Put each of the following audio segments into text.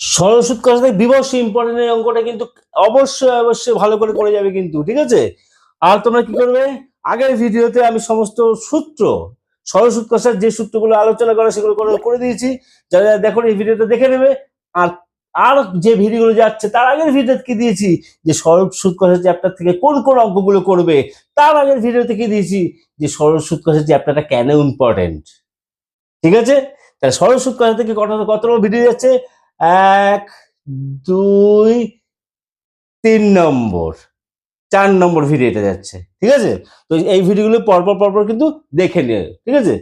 সরল সুদ কষা থেকে বিবর্ষ ইম্পর্টেন্ট এই অঙ্কটা কিন্তু অবশ্যই অবশ্যই ভালো করে যাবে কিন্তু, ঠিক আছে। আর তোমরা কি করবে, আগের ভিডিওতে আমি সমস্ত সূত্র সরল সুদ কষার যে সূত্রগুলো আলোচনা করা সেগুলো করে দিয়েছি। যারা যারা দেখো এই ভিডিওটা দেখে নেবে। আর আর যে ভিডিওগুলো যাচ্ছে তার আগের ভিডিওতে কি দিয়েছি যে সরল সুদ কষার চ্যাপ্টার থেকে কোন কোন অঙ্কগুলো করবে, তার আগের ভিডিওতে কি দিয়েছি যে সরল সুদ কষার চ্যাপ্টারটা কেন ইম্পর্টেন্ট, ঠিক আছে। তাহলে সরল সুদ কষা থেকে কত ভিডিও যাচ্ছে, 1, 2, 3 নম্বর, 4 নম্বর ভিডিওটা যাচ্ছে, ঠিক আছে। তো এই ভিডিওগুলো পরপর কিন্তু দেখে নিও, ঠিক আছে।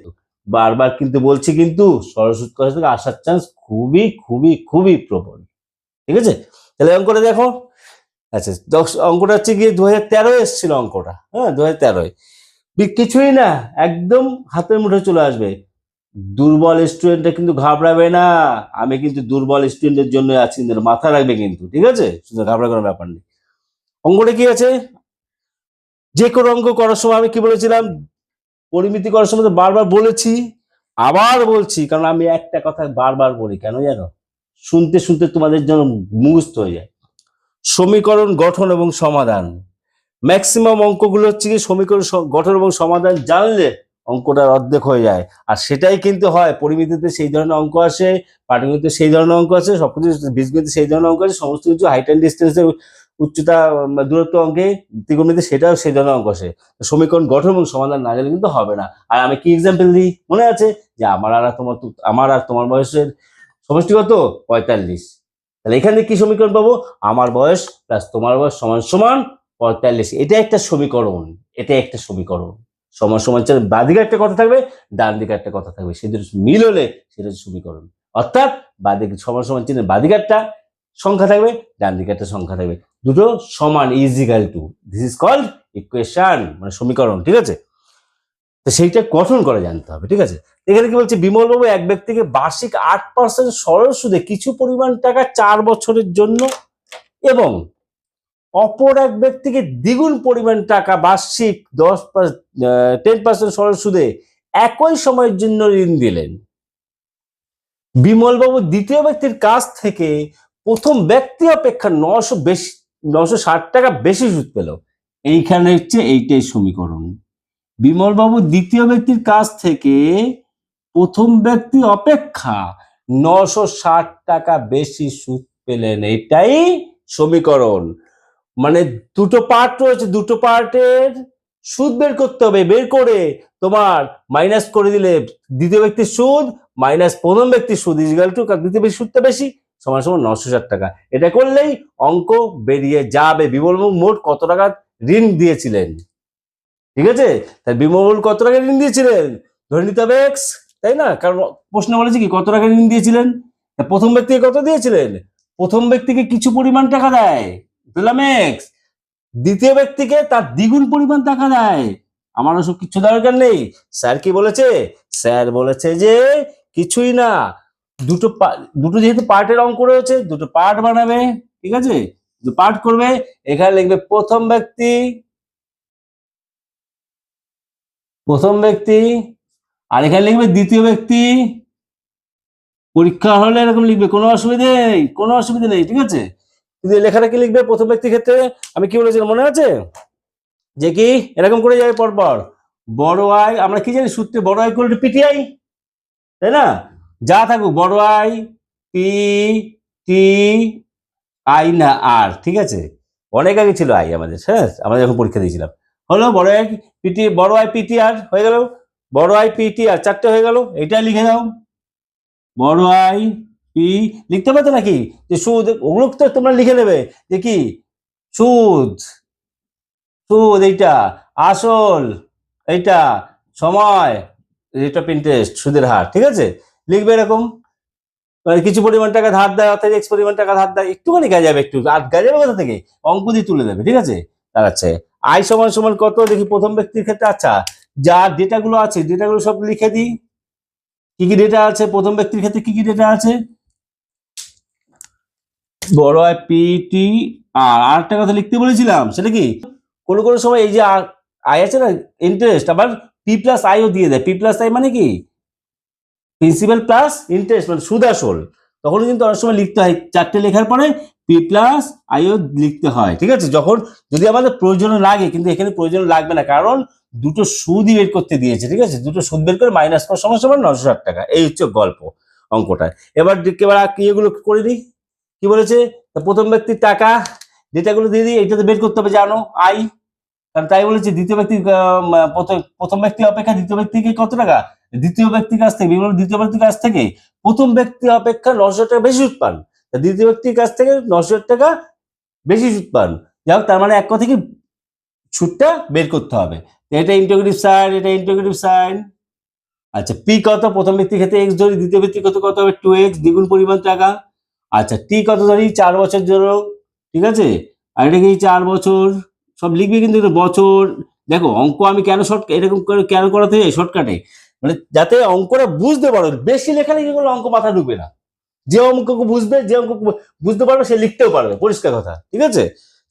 বারবার কিন্তু বলছি কিন্তু সরল সুদ কষা থেকে আসার চান্স খুবই খুবই খুবই প্রবল, ঠিক আছে। তাহলে অঙ্কটা দেখো। আচ্ছা, অঙ্কটা হচ্ছে গিয়ে 2013 এসেছিল অঙ্কটা, হ্যাঁ 2013। কিছুই না, একদম হাতের মুঠে চলে আসবে। দুর্বল স্টুডেন্টরা কিন্তু ঘাবড়াবে না, আমি কিন্তু দুর্বল স্টুডেন্টের জন্য আছি, মাথা রাখবে কিন্তু, ঠিক আছে। শুধু ঘাবড়া করার ব্যাপার নেই। অঙ্কটা কি আছে, যে কোনো অঙ্ক করার সময় আমি কি বলেছিলাম, পরিমিতি করার সময় তো বারবার বলেছি, আবার বলছি, কারণ আমি একটা কথা বারবার বলি, কেন জানো, শুনতে শুনতে তোমাদের জন্য মুখস্থ হয়ে যায়। সমীকরণ গঠন এবং সমাধান, ম্যাক্সিমাম অঙ্কগুলো হচ্ছে কি সমীকরণ গঠন এবং সমাধান জানলে অঙ্কটার অর্ধেক হয়ে যায়। আর সেটাই কিন্তু হয়, পরিমিতিতে সেই ধরনের অঙ্ক আসে, পাটিগণিতে সেই ধরনের অঙ্ক আছে, সবকিছু বীজগণিতে সেই ধরনের অঙ্ক আছে, সমস্ত কিছু হাইট অ্যান্ড ডিস্টেন্সের উচ্চতা দূরত্ব অঙ্কে, ত্রিকোণমিতিতে সেটাও সেই ধরনের অঙ্ক আসে। সমীকরণ গঠন এবং সমাধান না জানলে কিন্তু হবে না। আর আমি কি এক্সাম্পল দিই মনে আছে, যে আমার আর তোমার বয়সের সমষ্টি কত, 45। তাহলে এখানে কি সমীকরণ পাবো, আমার বয়স প্লাস তোমার বয়স সমান সমান 45। এটা একটা সমীকরণ, এটা একটা সমীকরণ। সমান সমান চার বাঁদিকে একটা কথা থাকবে, ডান দিকে একটা কথা থাকবে, সে দুটো মিল হলে সেটা হচ্ছে সমীকরণ। অর্থাৎ বাঁদিকে সমান সমান চিহ্নের বাঁদিকে একটা সংখ্যা থাকবে, ডান দিকে একটা সংখ্যা থাকবে, দুটো সমান equal to, this is called equation, মানে সমীকরণ, ঠিক আছে। তো সেইটা গঠন করে জানতে হবে, ঠিক আছে। এখানে কি বলছে, বিমলবাবু এক ব্যক্তিকে বার্ষিক 8% সরল সুদে কিছু পরিমাণ টাকা 4 বছরের জন্য এবং অপর এক ব্যক্তিকে দ্বিগুণ পরিমাণ টাকা বার্ষিক 10% সরল সুদে একই সময়ের জন্য ঋণ দিলেন। বিমলবাবু দ্বিতীয় ব্যক্তির কাছ থেকে প্রথম ব্যক্তি অপেক্ষা 960 টাকা বেশি সুদ পেল। এইখানে হচ্ছে এইটাই সমীকরণ। বিমলবাবু দ্বিতীয় ব্যক্তির কাছ থেকে প্রথম ব্যক্তি অপেক্ষা 960 টাকা বেশি সুদ পেলেন, এটাই সমীকরণ। মানে দুটো পার্ট রয়েছে, দুটো পার্টের সুদ বের করতে হবে, বের করে তোমার মাইনাস করে দিলে দ্বিতীয় ব্যক্তির সুদ মাইনাস প্রথম ব্যক্তির সুদ ইজিক্যাল টু দ্বিতীয় ব্যক্তির সুদটা বেশি সমান সমান 960 টাকা। এটা করলেই অঙ্ক বেরিয়ে যাবে। বিমলবাবু মোট কত টাকা ঋণ দিয়েছিলেন, ঠিক আছে। তাই বিমল কত টাকা ঋণ দিয়েছিলেন ধরে নিতে হবে এক্স, তাই না, কারণ প্রশ্ন বলেছে কি কত টাকা ঋণ দিয়েছিলেন। প্রথম ব্যক্তিকে কত দিয়েছিলেন, প্রথম ব্যক্তিকে কিছু পরিমাণ টাকা দেয়, দিলাম এক্স। দ্বিতীয় ব্যক্তিকে তার দ্বিগুণ পরিমাণ টাকা দেয়, আমার ওসব কিছু দরকার নেই। স্যার কি বলেছে, স্যার বলেছে যে কিছুই না, দুটো যেহেতু পার্টের অঙ্ক রয়েছে, দুটো পার্ট বানাবে, ঠিক আছে, দুটো পার্ট করবে। এখানে লিখবে প্রথম ব্যক্তি আর এখানে লিখবে দ্বিতীয় ব্যক্তি। পরীক্ষা হলে এরকম লিখবে, কোনো অসুবিধা নেই, ঠিক আছে। কিন্তু লেখাটা কি লিখবে প্রথম ব্যক্তির ক্ষেত্রে, আমি কি বলেছিলাম মনে আছে, যে কি এরকম করে যাবে পরপর, বড় আই, আমরা কি জানি সূত্রে বড় আই ইকুয়াল টু পিটিআই, তাই না, যা থাকুক বড় আই পি টি আই না আর, ঠিক আছে। অনেক আগে ছিল আই আমাদের, হ্যাঁ আমরা যখন পরীক্ষা দিয়েছিলাম। হলো বড় আই পিটি আর হয়ে গেল, বড় আই পিটি আর চারটে হয়ে গেল, এটা লিখে দাও। বড় আই পি লিখতে পারতো নাকি, যে সুদ, ওগুলো তো তোমরা লিখে নেবে, যে কি সুদ, এইটা আসল, এইটা সময়, রেট অফ ইন্টারেস্ট সুদের হার, ঠিক আছে। লিখবে এরকম, কিছু পরিমাণ টাকা ধার দেয় অর্থাৎ এক্স পরিমাণ টাকা ধার দেয়, একটুখানি গাজাবে, একটু আর গাজাবে কোথা থেকে, অঙ্ক দিয়ে তুলে দেবে, ঠিক আছে। দাঁড়াচ্ছে আই সমান সমান কত দেখি প্রথম ব্যক্তির ক্ষেত্রে। আচ্ছা, যা ডেটাগুলো আছে ডেটাগুলো সব লিখে দিই, কি কি ডেটা আছে প্রথম ব্যক্তির ক্ষেত্রে, কি কি ডেটা আছে, বড় আই পিটি আর একটা কথা লিখতে বলেছিলাম, সেটা কি কোনো কোনো সময় এই যে আই আছে না ইন্টারেস্ট, আবার পি প্লাস আইও দিয়ে দেয়। পি প্লাস আই মানে কি প্রিন্সিপাল প্লাস ইন্টারেস্ট, মানে সুদ আসল। তখন কিন্তু অনেক সময় লিখতে হয় 4টে লেখার পরে পি প্লাস আইও লিখতে হয়, ঠিক আছে, যখন যদি আমাদের প্রয়োজন লাগে। কিন্তু এখানে প্রয়োজন লাগবে না, কারণ দুটো সুদই বের করতে দিয়েছে, ঠিক আছে, দুটো সুদ বের করে মাইনাস করার সমান সমান 960 টাকা। এই হচ্ছে গল্প অঙ্কটা। এবার এগুলো করে দিই। কি বলেছে, প্রথম ব্যক্তির টাকা ডেটাগুলো দিয়ে দিই, এইটাতে বের করতে হবে জানো আই, কারণ তাই বলেছি দ্বিতীয় ব্যক্তি প্রথম ব্যক্তি অপেক্ষা দ্বিতীয় ব্যক্তিকে কত টাকা, দ্বিতীয় ব্যক্তির কাছ থেকে দ্বিতীয় ব্যক্তির কাছ থেকে প্রথম ব্যক্তি অপেক্ষা 900 টাকা বেশি সুদ পান, দ্বিতীয় ব্যক্তির কাছ থেকে 900 টাকা বেশি সুদ পান। যাই হোক, তার মানে এক কথা কি সুদটা বের করতে হবে। এটা ইন্টিগ্রেটিভ সাইন, এটা ইন্টিগ্রেটিভ সাইন। আচ্ছা, পি কত, প্রথম ব্যক্তির ক্ষেত্রে এক্স ধরি, দ্বিতীয় ব্যক্তি কত কত হবে 2x, দ্বিগুণ পরিমাণ টাকা। আচ্ছা, টি কত ধরি, 4 বছর জন্য, ঠিক আছে, আর এটা কি 4 বছর, সব লিখবি কিন্তু বছর। দেখো অঙ্ক আমি কেন এরকম করে কেন করাতে যাই শর্টকাটে, মানে যাতে অঙ্কটা বুঝতে পারো। বেশি লেখালে কিন্তু অঙ্ক মাথা ঢুকবে না। যে অঙ্ক বুঝবে, যে অঙ্ক বুঝতে পারবে সে লিখতেও পারবে, পরিষ্কার কথা, ঠিক আছে।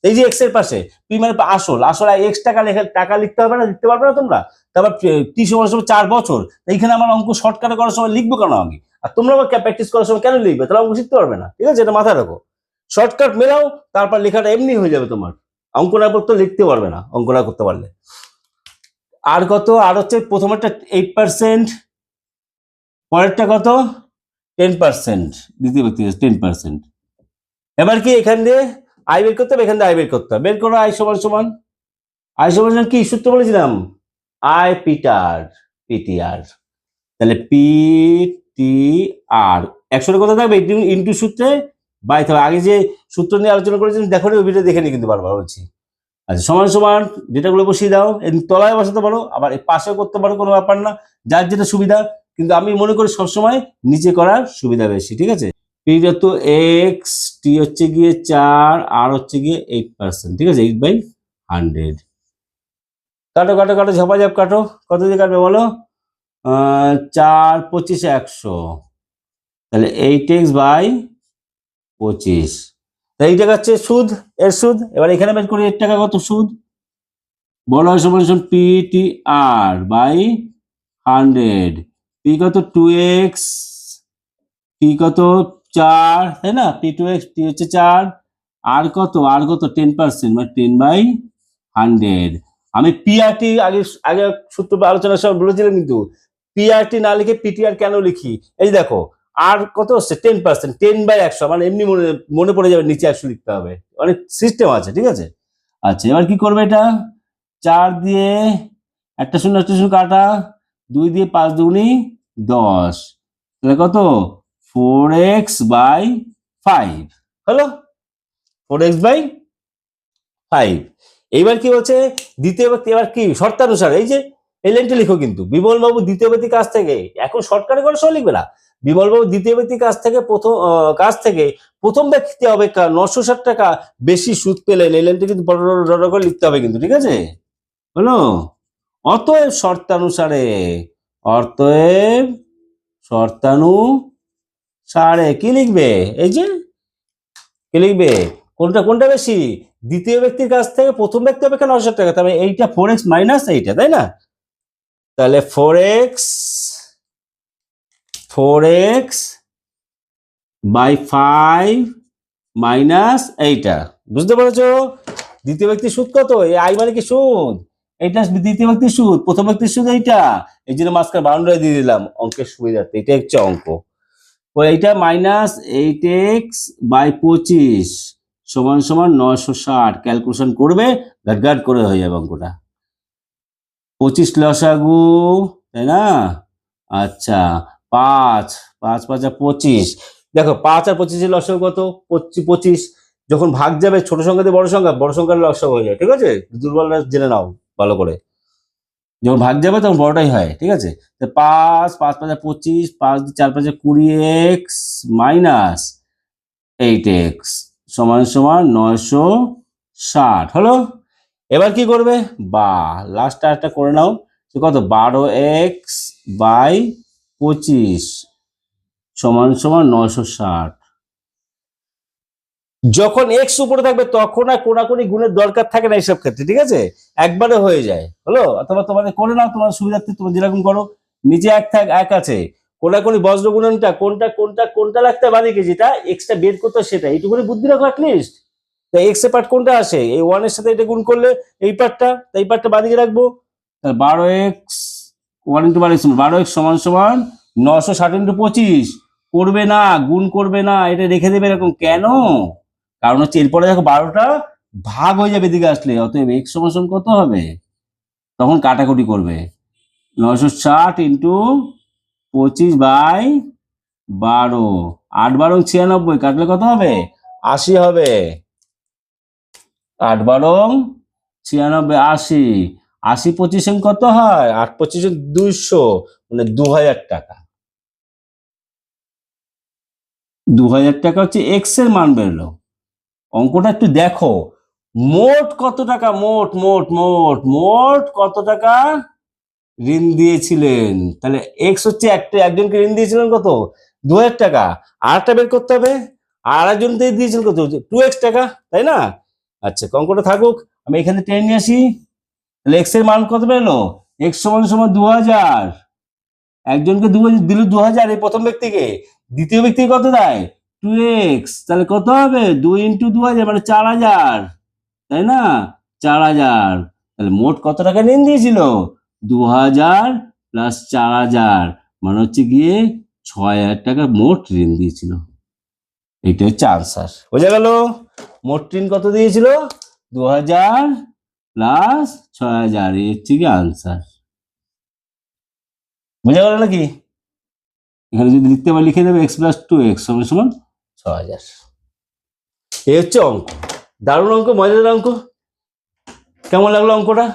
এই যে এক্স এর পাশে পি মানে আসল, আসল এক্স টাকা টাকা লিখতে হবে না, লিখতে পারবে না তোমরা। তারপর টি সমান 4 বছর, এইখানে আমার অঙ্ক শর্টকাটে করার সময় লিখবো কেন আমি, আর তোমরা আবার প্র্যাকটিস করার সময় কেন লিখবে, তাহলে অঙ্ক শিখতে পারবে না, ঠিক আছে, এটা মাথায় রাখো। শর্টকাট মেলাও, তারপর লেখাটা এমনি হয়ে যাবে তোমার। অঙ্ক না করতে লিখতে পারবে না, অঙ্ক না করতে পারলে। আর কত, আর হচ্ছে প্রথমেরটা 8%, পরেরটা কত 10%, দ্বিতীয় ব্যক্তি 10%। এবার কি এখান দিয়ে আই বের করতে হবে, এখান দিয়ে আই বের করতে হবে। বের করো আই সমান সমান, আই সমান সমান কি সূত্র বলেছিলাম, আই পিটার পিটিআর। তাহলে পি টি আর 100 কত থাকবে, ইন্টু সূত্রে বাই থাকবে। আগে যে সূত্র নিয়ে আলোচনা করেছিলাম দেখো, ওই ভিডিও দেখে নি কিন্তু বারবার বলছি। আচ্ছা, সমান সমান যেটাগুলো বসিয়ে দাও, তলায় বসাতে পারো, আবার এই পাশেও করতে পারো, কোনো ব্যাপার না, যার যেটা সুবিধা। কিন্তু আমি মনে করি সবসময় নিচে করার সুবিধা বেশি, ঠিক আছে। পি যত এক্স, টি হচ্ছে গিয়ে 4, আর হচ্ছে গিয়ে 8%, ঠিক আছে, 8/100। কাটো কাটো কাটো, ঝপাঝপ কাটো, কত দিয়ে কাটবে বলো, 4 25 100, তাহলে 8x/25। এই টাকা হচ্ছে সুদ, এর সুদ। এবার এখানে বের করি এর টাকা কত সুদ, বড় হয় সমান P T R by 100। P কত 2x, পি কত 4, তাই না, পি 2x, টি হচ্ছে 4, আর কত 10%, মানে 10/100। আমি পিআরটি আগে আগে সূত্র আলোচনার সময় বলেছিলাম, কিন্তু পিআরটি না লিখে পিটিআর কেন লিখি, এই দেখো আর কত হচ্ছে 10%, 10/100, মানে এমনি মনে পড়ে যাবে, নিচে 100 লিখতে হবে, অনেক সিস্টেম আছে, ঠিক আছে। আচ্ছা, এবার কি করবে, এটা 4 দিয়ে একটা শূন্য কাটা, 2 দিয়ে 5 দুগুনি 10, তাহলে কত 4x/5 হলো, 4x/5। এইবার কি বলছে, দ্বিতীয় ব্যক্তি, এবার কি শর্তানুসারে, এই যে এই লাইনটা লিখো কিন্তু, বিমল বাবু দ্বিতীয় ব্যক্তির কাছ থেকে, এখন শর্টকাটে করে সব লিখবে না, বিমল বাবু দ্বিতীয় ব্যক্তির কাছ থেকে প্রথম ব্যক্তি অপেক্ষা 960 টাকা বেশি সুদ পেলেন। এই লাইনটা কিন্তু বড় করে লিখতে হবে কিন্তু, ঠিক আছে, হলো। অতএব শর্তানুসারে কি লিখবে, এই যে কি লিখবে, কোনটা বেশি, দ্বিতীয় ব্যক্তির কাছ থেকে প্রথম ব্যক্তি অপেক্ষা 900 টাকা, তবে এইটা 4x মাইনাস এইটা, তাই না, তাহলে 4x/5 মাইনাস এইটা, বুঝতে পেরেছো। দ্বিতীয় ব্যক্তির সুদ কত, এই আই মানে কি সুদ, এইটা দ্বিতীয় ব্যক্তির সুদ, প্রথম ব্যক্তির সুদ এইটা, এই জন্য মাঝখানে বাউন্ডারি দিয়ে দিলাম অঙ্কের সুবিধার্থে, এটা হচ্ছে অঙ্ক। এইটা মাইনাস 8x/25 সমান সমান 960, ক্যালকুলেশন করবে, গাট করে হয়ে যাবে অঙ্কটা। 25 লসাগু, তাই না। আচ্ছা, 5 5 5 25, দেখো 5 আর 25 লসাগু কত, 25। যখন ভাগ যাবে ছোট সংখ্যা দিয়ে বড় সংখ্যার লসাগু হয়ে যায়, ঠিক আছে, দুর্বলরা জেনে নাও ভালো করে, যখন ভাগ যাবে তখন বড়টাই হয়, ঠিক আছে। 5 5 5 25, 5 4 5 20x মাইনাস 8x সমান সমান 960 হলো। এবার কি করবে, বা লাস্ট একটা করে নাও, কত 12x/25 সমান সমান 960। যখন এক্স উপরে থাকবে তখন আর কোনাকুনি গুণের দরকার থাকে না এইসব ক্ষেত্রে, ঠিক আছে, একবারে হয়ে যায়, হলো। অথবা তোমাদের করে নাও তোমার সুবিধার্থে, তোমরা যেরকম করো, নিচে 1 আছে, কোনাকুনি বজ্র গুণনটা কোনটা কোনটা কোনটা লাগতে বাদিকে, যেটা এক্সটা বের করতে হয় সেটা, এইটুকুনি বুদ্ধি রাখো অ্যাটলিস্ট। তাই এক্স এর পার্ট কোনটা আসে, এই 1 এর সাথে এটা গুণ করলে এই পার্টটা, তাই এই পার্টটা বাদিকে রাখবো। তাহলে 12x 1 × 12x 12x সমান সমান 960 × 25 করবে না, গুণ করবে না, এটা রেখে দেবে এরকম। কেন? কারণ হচ্ছে এরপরে দেখো 12টা ভাগ হয়ে যাবে এদিকে আসলে, অতএব x সমান সমান কত হবে, তখন কাটাকুটি করবে 960 × 25/12, 8 12 96, কাটলে কত হবে, 80 হবে। 8 12 96, 80, 80 25 কত হয়, 8 25 200, মানে 2000 টাকা। 2000 টাকা হচ্ছে এক্স এর মান বেরোলো। অঙ্কটা একটু দেখো, মোট কত টাকা, মোট মোট মোট মোট কত টাকা ঋণ দিয়েছিলেন। তাহলে এক্স হচ্ছে একজনকে ঋণ দিয়েছিলেন কত, 2000 টাকা। আরটা বের করতে হবে, আর একজনকে দিয়েছিলেন কত, 2x টাকা, তাই না? আচ্ছা, অঙ্কটা থাকুক, আমি এখানে টেনে নিয়ে আসি। তাহলে এক্স এর মান কত বেরোলো, এক্স সমান সমান 2000, একজনকে দিল 2000 এই প্রথম ব্যক্তিকে, দ্বিতীয় ব্যক্তিকে কত দেয়, 2x, তাহলে কত হবে, 2 × 2000 মানে 4000, তাই না? 4000, তাহলে মোট কত টাকা ঋণ দিয়েছিল, 2000 প্লাস 4000, মানে হচ্ছে গিয়ে 6000 টাকা মোট ঋণ দিয়েছিল। এটা হচ্ছে আনসার, বোঝা গেল? মোট ঋণ কত দিয়েছিল, 2000 প্লাস 6000, এই হচ্ছে গিয়ে আনসার। বোঝা গেল নাকি? এখানে যদি লিখতে পারি লিখে দেবে x + 2x সমান সমান 6000। এই হচ্ছে অঙ্ক, দারুণ অঙ্ক, মজাদার অঙ্ক। কেমন লাগলো অঙ্কটা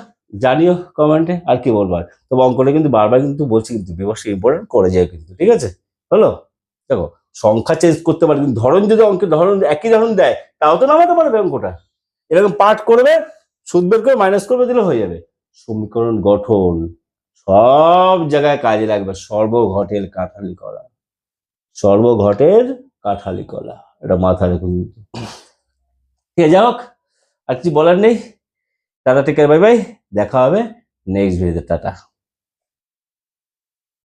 জানিও কমেন্টে, আর কি বলবার। তবে অঙ্কটা কিন্তু বারবার কিন্তু বলছি, কিন্তু বিবর্ষ ইম্পর্টেন্ট করে যায় কিন্তু, ঠিক আছে? হলো, দেখো সংখ্যা চেঞ্জ করতে পারে, কিন্তু ধরন যদি অঙ্কের ধরন একই ধরন দেয় তাও তো নামাতে পারবে অঙ্কটা। এরকম পার্ট করবে, সুদ বের করে মাইনাস করবে, দিলে হয়ে যাবে। সমীকরণ গঠন সব জায়গায় কাজে লাগবে, সর্বঘটের কাঠালি করা, সর্বঘটের কাঠালি করা, এটা মাথায় রেখে কিন্তু। ঠিক আছে, যাই হোক, আর কিছু বলার নেই। Tata, take care, bye bye, দেখা হবে নেক্সট ভিডিওতে, টাটা।